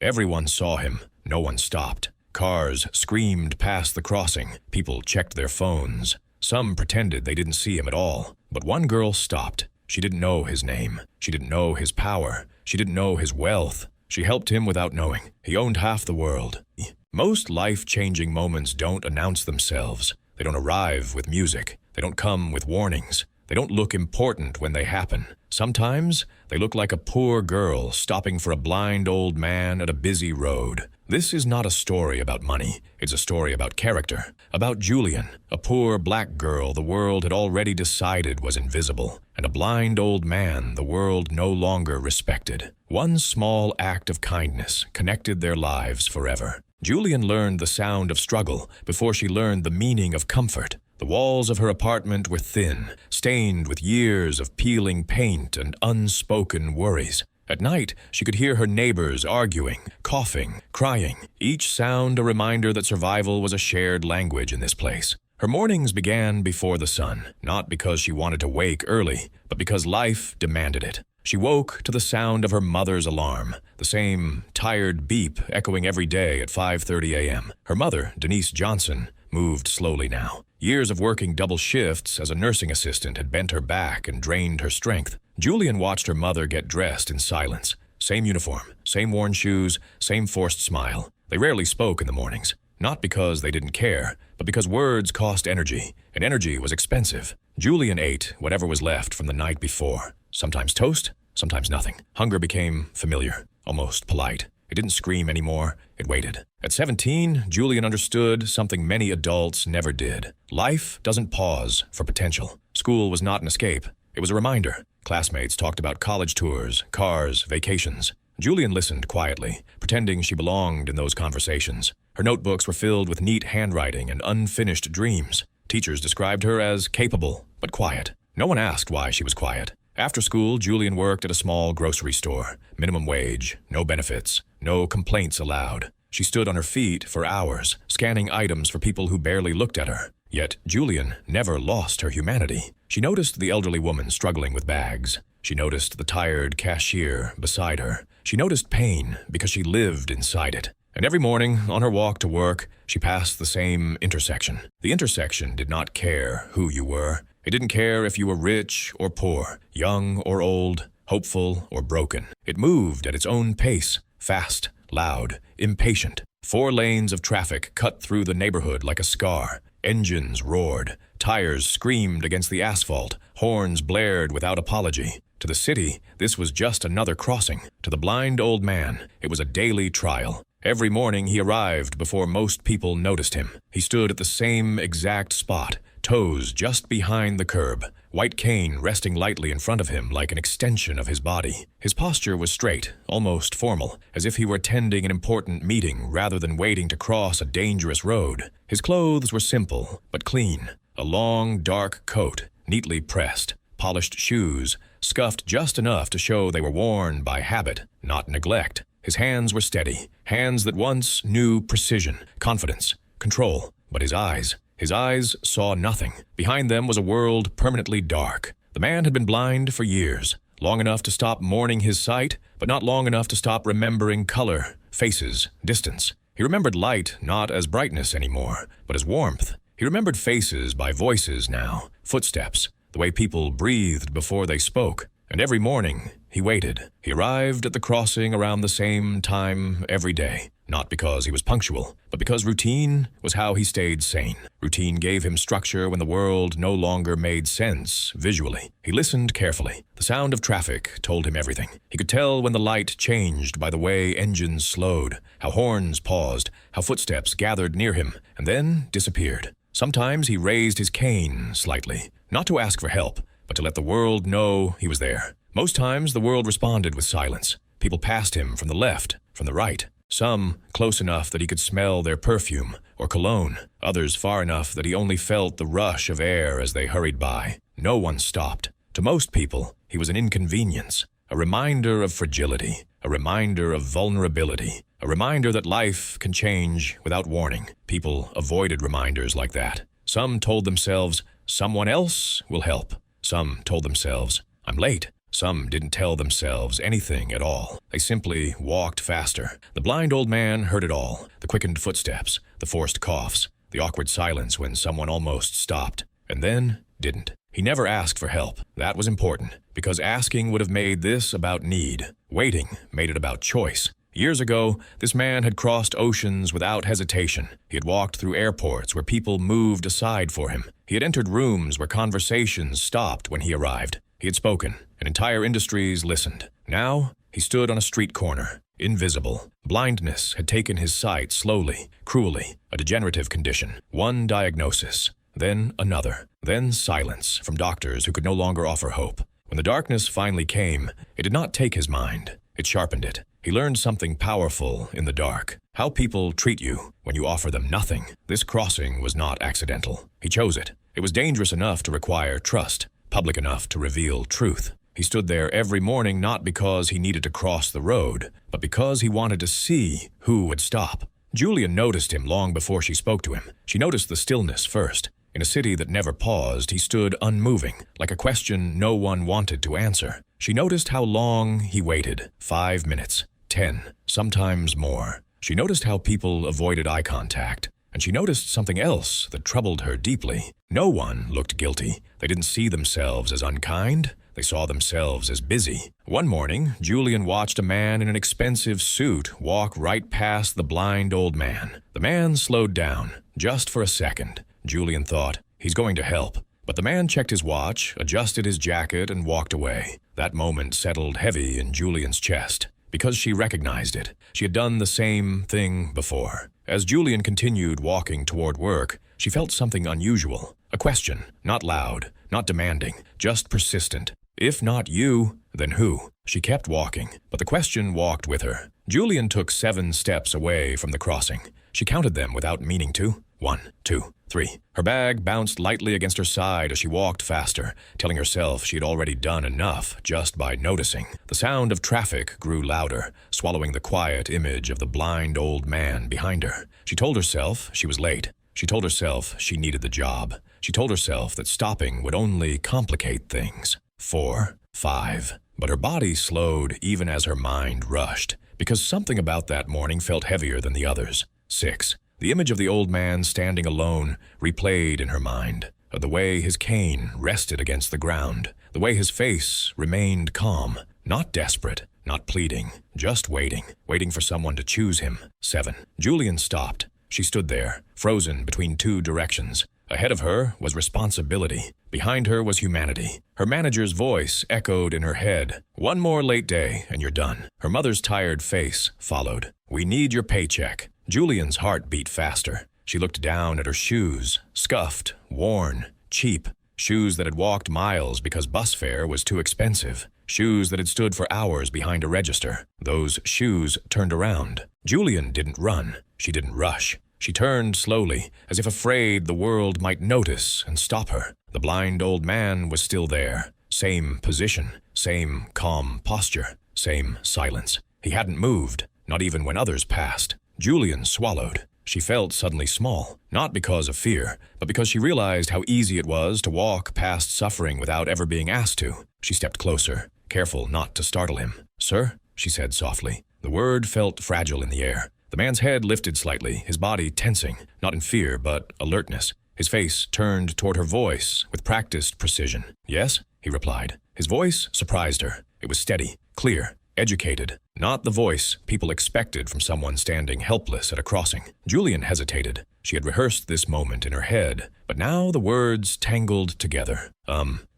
Everyone saw him. No one stopped. Cars screamed past the crossing. People checked their phones. Some pretended they didn't see him at all. But one girl stopped. She didn't know his name. She didn't know his power. She didn't know his wealth. She helped him without knowing. He owned half the world. Most life-changing moments don't announce themselves. They don't arrive with music. They don't come with warnings. They don't look important when they happen. Sometimes, they look like a poor girl stopping for a blind old man at a busy road. This is not a story about money. It's a story about character. About Julian, a poor black girl the world had already decided was invisible, and a blind old man the world no longer respected. One small act of kindness connected their lives forever. Julian learned the sound of struggle before she learned the meaning of comfort. The walls of her apartment were thin, stained with years of peeling paint and unspoken worries. At night, she could hear her neighbors arguing, coughing, crying, each sound a reminder that survival was a shared language in this place. Her mornings began before the sun, not because she wanted to wake early, but because life demanded it. She woke to the sound of her mother's alarm, the same tired beep echoing every day at 5:30 a.m. Her mother, Denise Johnson, moved slowly now. Years of working double shifts as a nursing assistant had bent her back and drained her strength. Julian watched her mother get dressed in silence. Same uniform, same worn shoes, same forced smile. They rarely spoke in the mornings, not because they didn't care, but because words cost energy, and energy was expensive. Julian ate whatever was left from the night before. Sometimes toast, sometimes nothing. Hunger became familiar, almost polite. It didn't scream anymore. It waited. At 17, Julian understood something many adults never did. Life doesn't pause for potential. School was not an escape. It was a reminder. Classmates talked about college tours, cars, vacations. Julian listened quietly, pretending she belonged in those conversations. Her notebooks were filled with neat handwriting and unfinished dreams. Teachers described her as capable, but quiet. No one asked why she was quiet. After school, Julian worked at a small grocery store. Minimum wage, no benefits, no complaints allowed. She stood on her feet for hours, scanning items for people who barely looked at her. Yet Julian never lost her humanity. She noticed the elderly woman struggling with bags. She noticed the tired cashier beside her. She noticed pain because she lived inside it. And every morning, on her walk to work, she passed the same intersection. The intersection did not care who you were. It didn't care if you were rich or poor, young or old, hopeful or broken. It moved at its own pace, fast, loud, impatient. 4 lanes of traffic cut through the neighborhood like a scar. Engines roared. Tires screamed against the asphalt. Horns blared without apology. To the city, this was just another crossing. To the blind old man, it was a daily trial. Every morning he arrived before most people noticed him. He stood at the same exact spot, toes just behind the curb, white cane resting lightly in front of him like an extension of his body. His posture was straight, almost formal, as if he were attending an important meeting rather than waiting to cross a dangerous road. His clothes were simple, but clean. A long, dark coat, neatly pressed, polished shoes, scuffed just enough to show they were worn by habit, not neglect. His hands were steady, hands that once knew precision, confidence, control. But his eyes saw nothing. Behind them was a world permanently dark. The man had been blind for years, long enough to stop mourning his sight, but not long enough to stop remembering color, faces, distance. He remembered light not as brightness anymore, but as warmth. He remembered faces by voices now, footsteps, the way people breathed before they spoke. And every morning, he waited. He arrived at the crossing around the same time every day, not because he was punctual, but because routine was how he stayed sane. Routine gave him structure when the world no longer made sense visually. He listened carefully. The sound of traffic told him everything. He could tell when the light changed by the way engines slowed, how horns paused, how footsteps gathered near him, and then disappeared. Sometimes he raised his cane slightly, not to ask for help, but to let the world know he was there. Most times, the world responded with silence. People passed him from the left, from the right. Some close enough that he could smell their perfume or cologne. Others far enough that he only felt the rush of air as they hurried by. No one stopped. To most people, he was an inconvenience, a reminder of fragility, a reminder of vulnerability, a reminder that life can change without warning. People avoided reminders like that. Some told themselves, someone else will help. Some told themselves, I'm late. Some didn't tell themselves anything at all. They simply walked faster. The blind old man heard it all. The quickened footsteps, the forced coughs, the awkward silence when someone almost stopped, and then didn't. He never asked for help. That was important, because asking would have made this about need. Waiting made it about choice. Years ago, this man had crossed oceans without hesitation. He had walked through airports where people moved aside for him. He had entered rooms where conversations stopped when he arrived. He had spoken, and entire industries listened. Now, he stood on a street corner, invisible. Blindness had taken his sight slowly, cruelly, a degenerative condition. One diagnosis, then another, then silence from doctors who could no longer offer hope. When the darkness finally came, it did not take his mind. It sharpened it. He learned something powerful in the dark. How people treat you when you offer them nothing. This crossing was not accidental. He chose it. It was dangerous enough to require trust, public enough to reveal truth. He stood there every morning not because he needed to cross the road, but because he wanted to see who would stop. Julian noticed him long before she spoke to him. She noticed the stillness first. In a city that never paused, he stood unmoving, like a question no one wanted to answer. She noticed how long he waited. 5 minutes, 10, sometimes more. She noticed how people avoided eye contact. And she noticed something else that troubled her deeply. No one looked guilty. They didn't see themselves as unkind. They saw themselves as busy. One morning, Julian watched a man in an expensive suit walk right past the blind old man. The man slowed down, just for a second. Julian thought, he's going to help. But the man checked his watch, adjusted his jacket, and walked away. That moment settled heavy in Julian's chest, because she recognized it. She had done the same thing before. As Julian continued walking toward work, she felt something unusual. A question, not loud, not demanding, just persistent. If not you, then who? She kept walking, but the question walked with her. Julian took 7 steps away from the crossing. She counted them without meaning to. 1, 2, 3. Her bag bounced lightly against her side as she walked faster, telling herself she had already done enough just by noticing. The sound of traffic grew louder, swallowing the quiet image of the blind old man behind her. She told herself she was late. She told herself she needed the job. She told herself that stopping would only complicate things. 4, 5. But her body slowed even as her mind rushed, because something about that morning felt heavier than the others. 6. The image of the old man standing alone replayed in her mind. The way his cane rested against the ground. The way his face remained calm, not desperate, not pleading, just waiting, waiting for someone to choose him. 7. Julian stopped. She stood there, frozen between 2 directions. Ahead of her was responsibility. Behind her was humanity. Her manager's voice echoed in her head. 1 more late day and you're done. Her mother's tired face followed. We need your paycheck. Julian's heart beat faster. She looked down at her shoes, scuffed, worn, cheap. Shoes that had walked miles because bus fare was too expensive. Shoes that had stood for hours behind a register. Those shoes turned around. Julian didn't run. She didn't rush. She turned slowly, as if afraid the world might notice and stop her. The blind old man was still there. Same position, same calm posture, same silence. He hadn't moved, not even when others passed. Julian swallowed. She felt suddenly small, not because of fear, but because she realized how easy it was to walk past suffering without ever being asked to. She stepped closer, careful not to startle him. "Sir?" she said softly. The word felt fragile in the air. The man's head lifted slightly, his body tensing, not in fear, but alertness. His face turned toward her voice with practiced precision. "Yes?" he replied. His voice surprised her. It was steady, clear, educated, not the voice people expected from someone standing helpless at a crossing. Julian hesitated. She had rehearsed this moment in her head, but now the words tangled together.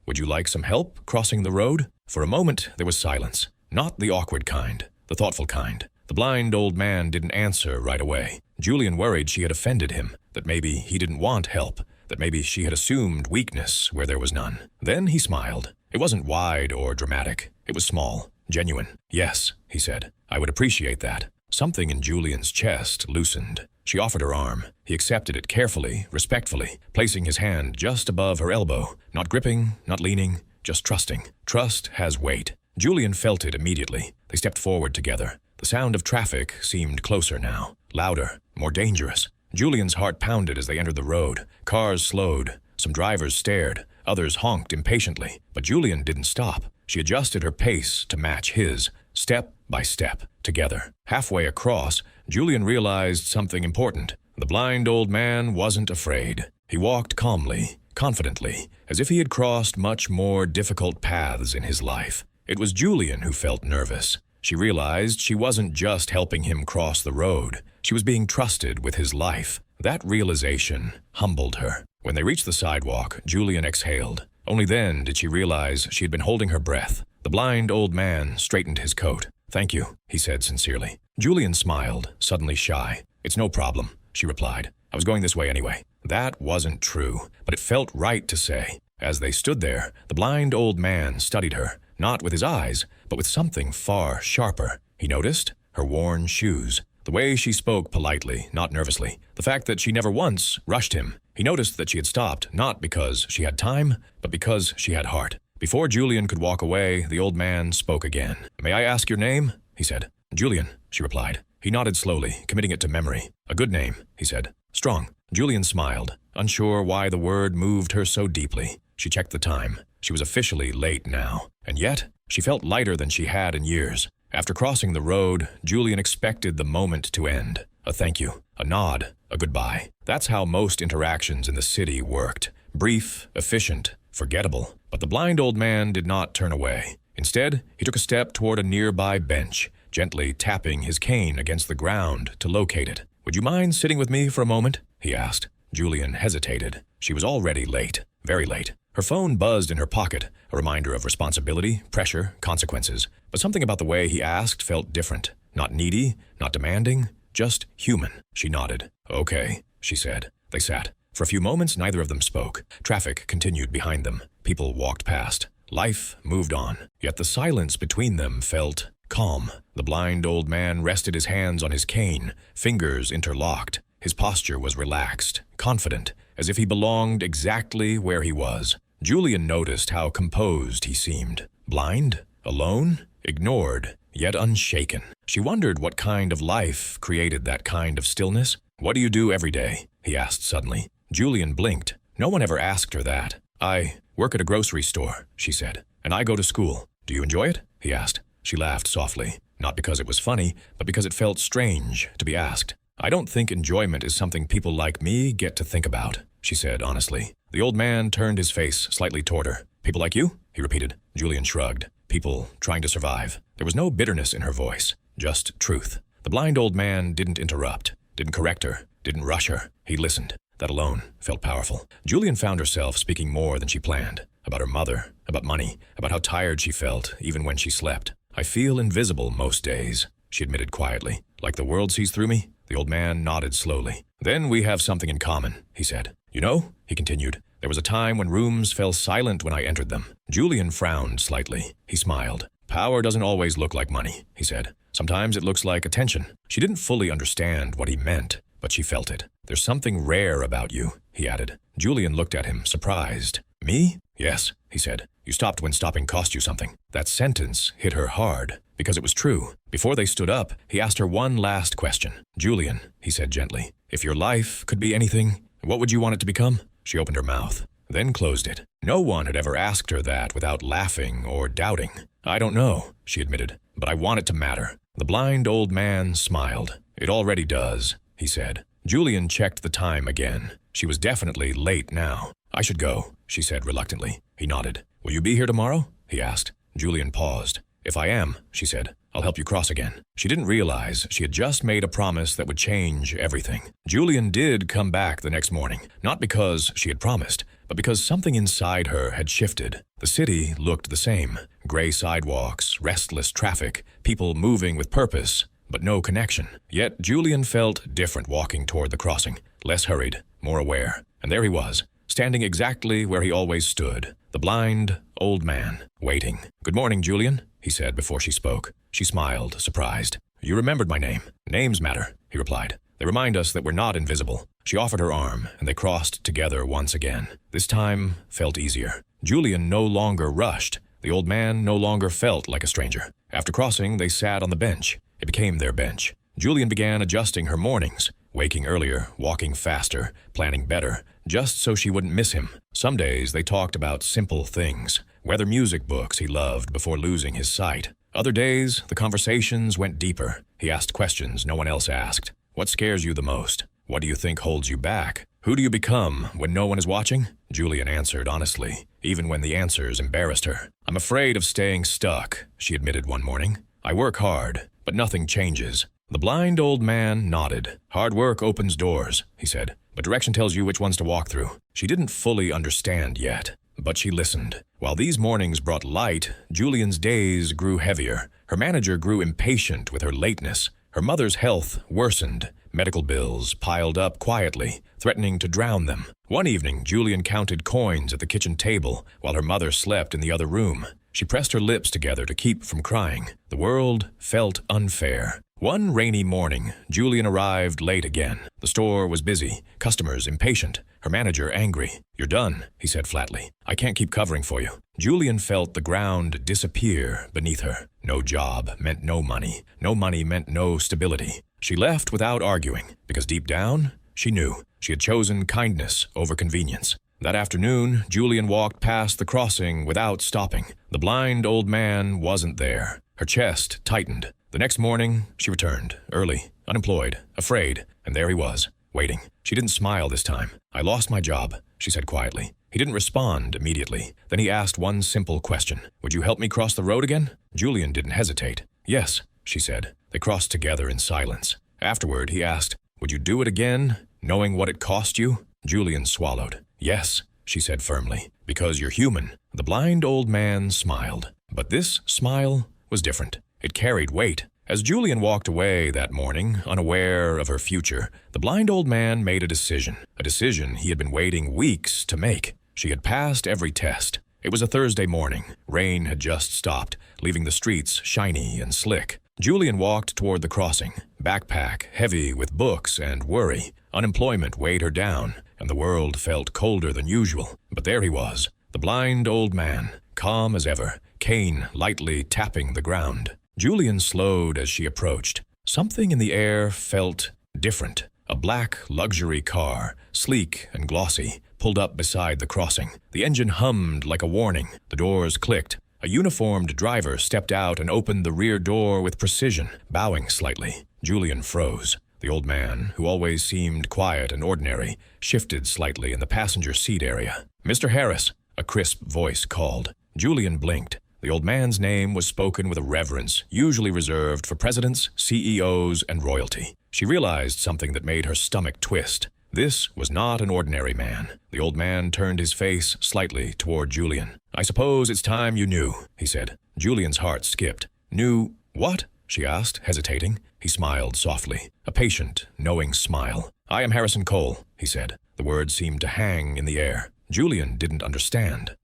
Would you like some help crossing the road?" For a moment, there was silence. Not the awkward kind, the thoughtful kind. The blind old man didn't answer right away. Julian worried she had offended him, that maybe he didn't want help, that maybe she had assumed weakness where there was none. Then he smiled. It wasn't wide or dramatic. It was small, genuine. "Yes," he said. "I would appreciate that." Something in Julian's chest loosened. She offered her arm. He accepted it carefully, respectfully, placing his hand just above her elbow, not gripping, not leaning, just trusting. Trust has weight. Julian felt it immediately. They stepped forward together. The sound of traffic seemed closer now, louder, more dangerous. Julian's heart pounded as they entered the road. Cars slowed. Some drivers stared. Others honked impatiently, but Julian didn't stop. She adjusted her pace to match his, step by step, together. Halfway across, Julian realized something important. The blind old man wasn't afraid. He walked calmly, confidently, as if he had crossed much more difficult paths in his life. It was Julian who felt nervous. She realized she wasn't just helping him cross the road. She was being trusted with his life. That realization humbled her. When they reached the sidewalk, Julian exhaled. Only then did she realize she had been holding her breath. The blind old man straightened his coat. "Thank you," he said sincerely. Julian smiled, suddenly shy. "It's no problem," she replied. "I was going this way anyway." That wasn't true, but it felt right to say. As they stood there, the blind old man studied her, not with his eyes, but with something far sharper. He noticed her worn shoes, the way she spoke politely, not nervously, the fact that she never once rushed him. He noticed that she had stopped, not because she had time, but because she had heart. Before Julian could walk away, the old man spoke again. "May I ask your name?" he said. "Julian," she replied. He nodded slowly, committing it to memory. "A good name," he said. "Strong." Julian smiled, unsure why the word moved her so deeply. She checked the time. She was officially late now, and yet she felt lighter than she had in years. After crossing the road, Julian expected the moment to end. A thank you, a nod, a goodbye. That's how most interactions in the city worked. Brief, efficient, forgettable. But the blind old man did not turn away. Instead, he took a step toward a nearby bench, gently tapping his cane against the ground to locate it. "Would you mind sitting with me for a moment?" he asked. Julian hesitated. She was already late, very late. Her phone buzzed in her pocket, a reminder of responsibility, pressure, consequences. But something about the way he asked felt different. Not needy, not demanding, just human. She nodded. "Okay," she said. They sat. For a few moments, neither of them spoke. Traffic continued behind them. People walked past. Life moved on. Yet the silence between them felt calm. The blind old man rested his hands on his cane, fingers interlocked. His posture was relaxed, confident, as if he belonged exactly where he was. Julian noticed how composed he seemed. Blind, alone, ignored, yet unshaken. She wondered what kind of life created that kind of stillness. "What do you do every day?" he asked suddenly. Julian blinked. No one ever asked her that. "I work at a grocery store," she said. "And I go to school. Do you enjoy it?" he asked. She laughed softly, not because it was funny, but because it felt strange to be asked. "I don't think enjoyment is something people like me get to think about," she said honestly. The old man turned his face slightly toward her. "People like you?" he repeated. Julian shrugged. "People trying to survive." There was no bitterness in her voice, just truth. The blind old man didn't interrupt, didn't correct her, didn't rush her. He listened. That alone felt powerful. Julian found herself speaking more than she planned. About her mother, about money, about how tired she felt, even when she slept. "I feel invisible most days," she admitted quietly. "Like the world sees through me?" The old man nodded slowly. "Then we have something in common," he said. "You know," he continued, "there was a time when rooms fell silent when I entered them." Julian frowned slightly. He smiled. "Power doesn't always look like money," he said. "Sometimes it looks like attention." She didn't fully understand what he meant, but she felt it. "There's something rare about you," he added. Julian looked at him, surprised. "Me?" "Yes," he said. "You stopped when stopping cost you something." That sentence hit her hard, because it was true. Before they stood up, he asked her one last question. "Julian," he said gently, "if your life could be anything, what would you want it to become?" She opened her mouth, then closed it. No one had ever asked her that without laughing or doubting. "I don't know," she admitted, "but I want it to matter." The blind old man smiled. "It already does," he said. Julian checked the time again. She was definitely late now. "I should go," she said reluctantly. He nodded. "Will you be here tomorrow?" he asked. Julian paused. "If I am," she said, "I'll help you cross again." She didn't realize she had just made a promise that would change everything. Julian did come back the next morning, not because she had promised, but because something inside her had shifted. The city looked the same. Gray sidewalks, restless traffic, people moving with purpose, but no connection. Yet Julian felt different walking toward the crossing, less hurried, more aware. And there he was, standing exactly where he always stood, the blind, old man, waiting. "Good morning, Julian," he said before she spoke. She smiled, surprised. "You remembered my name." "Names matter," he replied. "They remind us that we're not invisible." She offered her arm, and they crossed together once again. This time felt easier. Julian no longer rushed. The old man no longer felt like a stranger. After crossing, they sat on the bench. It became their bench. Julian began adjusting her mornings, waking earlier, walking faster, planning better. just so she wouldn't miss him. Some days they talked about simple things, whether music books he loved before losing his sight. Other days, the conversations went deeper. He asked questions no one else asked. What scares you the most? What do you think holds you back? Who do you become when no one is watching? Julian answered honestly, even when the answers embarrassed her. I'm afraid of staying stuck, she admitted one morning. I work hard, but nothing changes. The blind old man nodded. Hard work opens doors, he said, but direction tells you which ones to walk through. She didn't fully understand yet, but she listened. While these mornings brought light, Julian's days grew heavier. Her manager grew impatient with her lateness. Her mother's health worsened. Medical bills piled up quietly, threatening to drown them. One evening, Julian counted coins at the kitchen table while her mother slept in the other room. She pressed her lips together to keep from crying. The world felt unfair. One rainy morning, Julian arrived late again. The store was busy, customers impatient, her manager angry. You're done, he said flatly. I can't keep covering for you. Julian felt the ground disappear beneath her. No job meant no money. No money meant no stability. She left without arguing, because deep down, she knew she had chosen kindness over convenience. That afternoon, Julian walked past the crossing without stopping. The blind old man wasn't there. Her chest tightened. The next morning, she returned, early, unemployed, afraid, and there he was, waiting. She didn't smile this time. I lost my job, she said quietly. He didn't respond immediately. Then he asked one simple question. Would you help me cross the road again? Julian didn't hesitate. Yes, she said. They crossed together in silence. Afterward, he asked, would you do it again, knowing what it cost you? Julian swallowed. Yes, she said firmly, because you're human. The blind old man smiled. But this smile was different. It carried weight. As Julian walked away that morning, unaware of her future, the blind old man made a decision he had been waiting weeks to make. She had passed every test. It was a Thursday morning. Rain had just stopped, leaving the streets shiny and slick. Julian walked toward the crossing, backpack heavy with books and worry. Unemployment weighed her down, and the world felt colder than usual. But there he was, the blind old man, calm as ever, cane lightly tapping the ground. Julian slowed as she approached. Something in the air felt different. A black luxury car, sleek and glossy, pulled up beside the crossing. The engine hummed like a warning. The doors clicked. A uniformed driver stepped out and opened the rear door with precision, bowing slightly. Julian froze. The old man, who always seemed quiet and ordinary, shifted slightly in the passenger seat area. Mr. Harris, a crisp voice called. Julian blinked. The old man's name was spoken with a reverence usually reserved for presidents, CEOs, and royalty. She realized something that made her stomach twist. This was not an ordinary man. The old man turned his face slightly toward Julian. I suppose it's time you knew, he said. Julian's heart skipped. Knew what? She asked, hesitating. He smiled softly, a patient, knowing smile. I am Harrison Cole, he said. The words seemed to hang in the air. Julian didn't understand.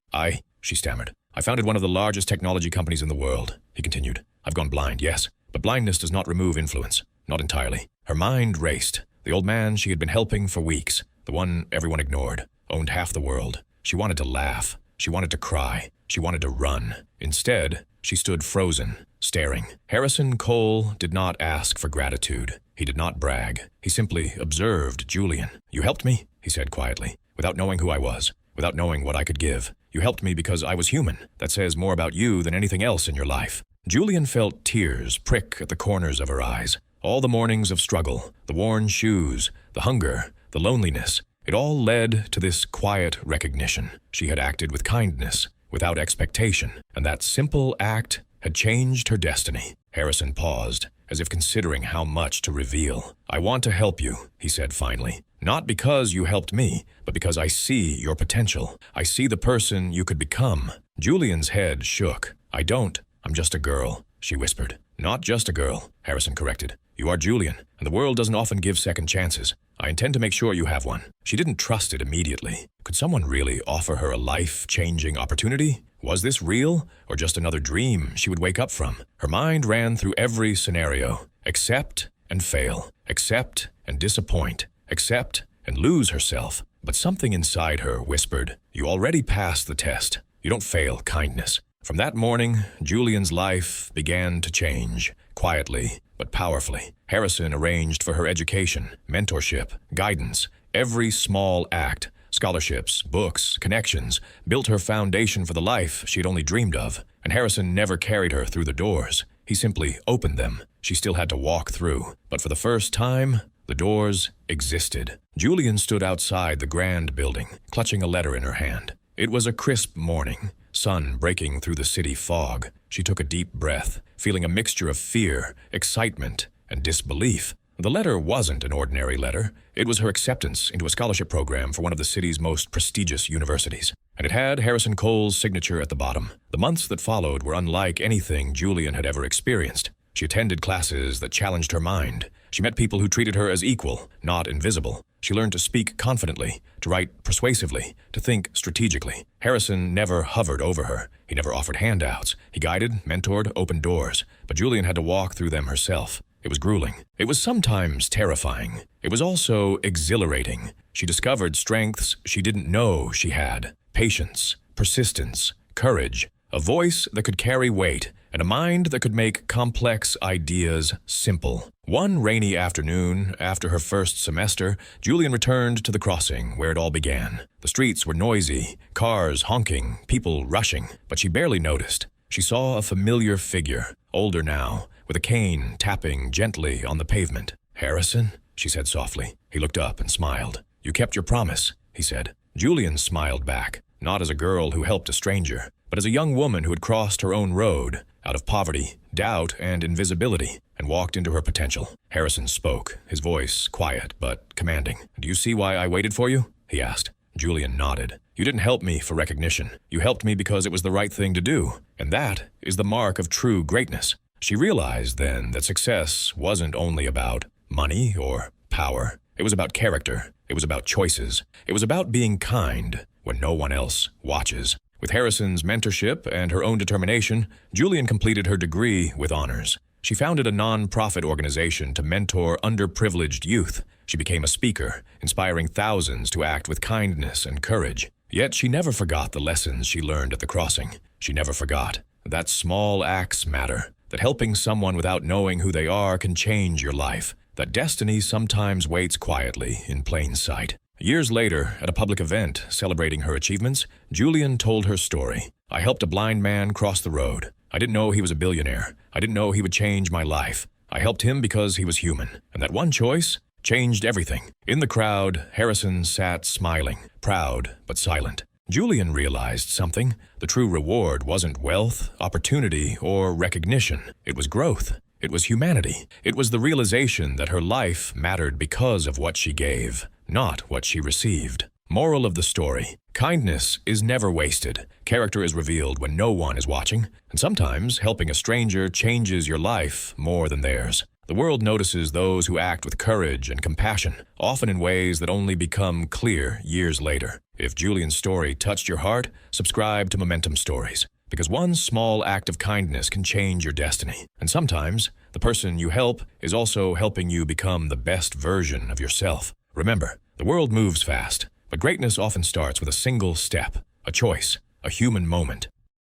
She stammered. I founded one of the largest technology companies in the world, he continued. I've gone blind, yes, but blindness does not remove influence. Not entirely. Her mind raced. The old man she had been helping for weeks, the one everyone ignored, owned half the world. She wanted to laugh. She wanted to cry. She wanted to run. Instead, she stood frozen, staring. Harrison Cole did not ask for gratitude. He did not brag. He simply observed Julian. You helped me, he said quietly, without knowing who I was, without knowing what I could give. You helped me because I was human. That says more about you than anything else in your life. Julian felt tears prick at the corners of her eyes. All the mornings of struggle, the worn shoes, the hunger, the loneliness, it all led to this quiet recognition. She had acted with kindness, without expectation, and that simple act had changed her destiny. Harrison paused, as if considering how much to reveal. I want to help you, he said finally. Not because you helped me, but because I see your potential. I see the person you could become. Julian's head shook. I'm just a girl, she whispered. Not just a girl, Harrison corrected. You are Julian, and the world doesn't often give second chances. I intend to make sure you have one. She didn't trust it immediately. Could someone really offer her a life-changing opportunity? Was this real, or just another dream she would wake up from? Her mind ran through every scenario. Accept and fail. Accept and disappoint. Accept and lose herself. But something inside her whispered, you already passed the test. You don't fail kindness. From that morning, Julian's life began to change, quietly but powerfully. Harrison arranged for her education, mentorship, guidance. Every small act, Scholarships, books, connections built her foundation for the life she'd only dreamed of, and Harrison never carried her through the doors. He simply opened them. She still had to walk through, but for the first time, the doors existed. Julian stood outside the grand building, clutching a letter in her hand. It was a crisp morning, sun breaking through the city fog. She took a deep breath, feeling a mixture of fear, excitement, and disbelief. The letter wasn't an ordinary letter. It was her acceptance into a scholarship program for one of the city's most prestigious universities. And it had Harrison Cole's signature at the bottom. The months that followed were unlike anything Julian had ever experienced. She attended classes that challenged her mind. She met people who treated her as equal, not invisible. She learned to speak confidently, to write persuasively, to think strategically. Harrison never hovered over her. He never offered handouts. He guided, mentored, opened doors. But Julian had to walk through them herself. It was grueling. It was sometimes terrifying. It was also exhilarating. She discovered strengths she didn't know she had. Patience, persistence, courage, a voice that could carry weight, and a mind that could make complex ideas simple. One rainy afternoon, after her first semester, Julian returned to the crossing where it all began. The streets were noisy, cars honking, people rushing, but she barely noticed. She saw a familiar figure, older now, with a cane tapping gently on the pavement. "Harrison?" she said softly. He looked up and smiled. "You kept your promise," he said. Julian smiled back, not as a girl who helped a stranger, but as a young woman who had crossed her own road, out of poverty, doubt, and invisibility, and walked into her potential. Harrison spoke, his voice quiet but commanding. "Do you see why I waited for you?" he asked. Julian nodded. "You didn't help me for recognition. You helped me because it was the right thing to do, and that is the mark of true greatness." She realized then that success wasn't only about money or power. It was about character. It was about choices. It was about being kind when no one else watches. With Harrison's mentorship and her own determination, Julian completed her degree with honors. She founded a non-profit organization to mentor underprivileged youth. She became a speaker, inspiring thousands to act with kindness and courage. Yet she never forgot the lessons she learned at the crossing. She never forgot that small acts matter, that helping someone without knowing who they are can change your life, that destiny sometimes waits quietly in plain sight. Years later, at a public event celebrating her achievements, Julian told her story. "I helped a blind man cross the road. I didn't know he was a billionaire. I didn't know he would change my life. I helped him because he was human. And that one choice changed everything." In the crowd, Harrison sat smiling, proud but silent. Julian realized something. The true reward wasn't wealth, opportunity, or recognition. It was growth. It was humanity. It was the realization that her life mattered because of what she gave, not what she received. Moral of the story: kindness is never wasted. Character is revealed when no one is watching, and sometimes helping a stranger changes your life more than theirs. The world notices those who act with courage and compassion, often in ways that only become clear years later. If Julian's story touched your heart, subscribe to Momentum Stories, because one small act of kindness can change your destiny. And sometimes, the person you help is also helping you become the best version of yourself. Remember, the world moves fast, but greatness often starts with a single step, a choice, a human moment.